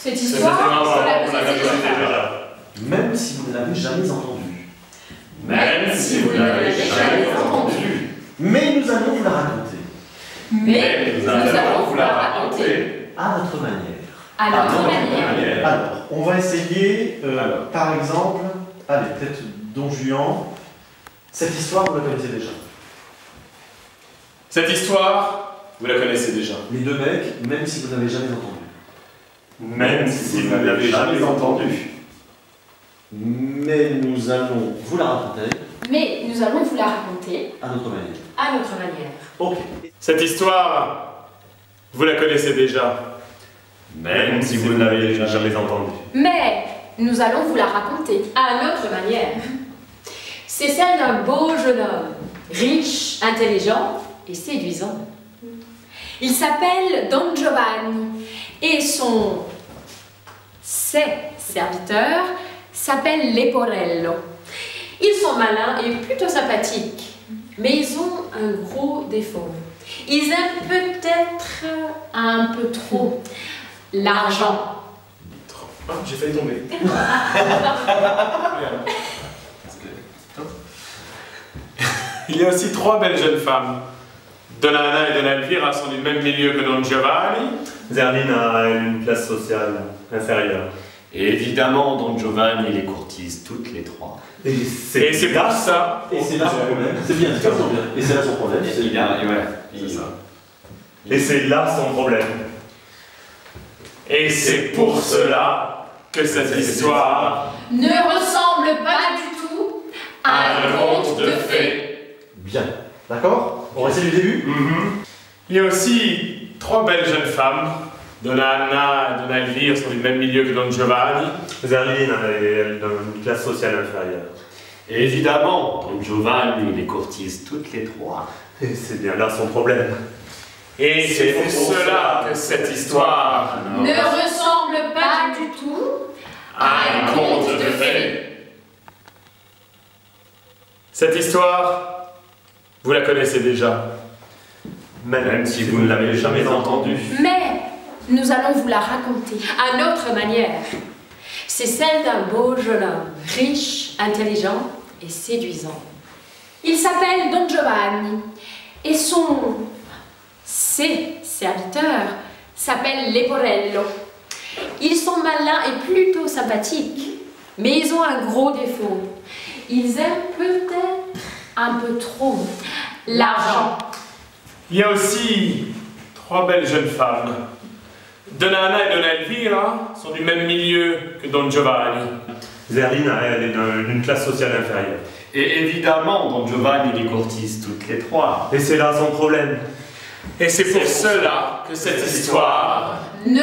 Cette histoire, vous la connaissez déjà. Même si vous ne l'avez jamais entendue. Même si vous ne l'avez jamais entendue. Mais nous allons vous la raconter. Mais nous allons vous la raconter. À notre manière. À notre manière. Alors, on va essayer, par exemple, allez, peut-être Don Juan. Cette histoire, vous la connaissez déjà. Cette histoire, vous la connaissez déjà. Les deux mecs, même si vous n'avez jamais entendu. Même si vous ne l'avez jamais entendu. Mais nous allons vous la raconter. Mais nous allons vous la raconter. À notre manière. À notre manière. Ok. Cette histoire, vous la connaissez déjà. Même si vous ne l'avez jamais entendue. Mais nous allons vous la raconter à notre manière. C'est celle d'un beau jeune homme, riche, intelligent et séduisant. Il s'appelle Don Giovanni et ses serviteurs s'appellent Leporello. Ils sont malins et plutôt sympathiques, mais ils ont un gros défaut. Ils aiment peut-être un peu trop l'argent. Ah, j'ai failli tomber. Il y a aussi trois belles jeunes femmes. Donna Anna et Donna Elvira sont du même milieu que Don Giovanni. Zerline a une classe sociale inférieure. Et évidemment, Don Giovanni les courtise toutes les trois. Et c'est pour ça. Et c'est là son problème. C'est bien, c'est bien. Et c'est là son problème. C'est bien, et voilà. C'est ça. Et c'est là son problème. Et c'est pour cela que cette histoire Ne ressemble pas du tout à un conte de fées. Bien. D'accord? On va essayer du début. Il y a aussi trois belles jeunes femmes. Donna Anna et Donna Elvira sont du même milieu que Don Giovanni. Zerline a une classe sociale inférieure. Et évidemment, Don Giovanni les courtise toutes les trois. Et c'est bien là son problème. Et c'est pour cela que cette histoire Ne ressemble pas du tout à un conte de fées. Cette histoire, vous la connaissez déjà. Même si vous ne l'avez jamais entendue. Mais nous allons vous la raconter à notre manière. C'est celle d'un beau jeune homme, riche, intelligent et séduisant. Il s'appelle Don Giovanni et ses serviteurs s'appellent Leporello. Ils sont malins et plutôt sympathiques, mais ils ont un gros défaut. Ils aiment peut-être un peu trop l'argent. Il y a aussi trois belles jeunes femmes. Donna Anna et Donna Elvira sont du même milieu que Don Giovanni. Zerline a une classe sociale inférieure. Et évidemment, Don Giovanni les courtise toutes les trois. Et c'est là son problème. Et c'est pour cela que cette histoire Ne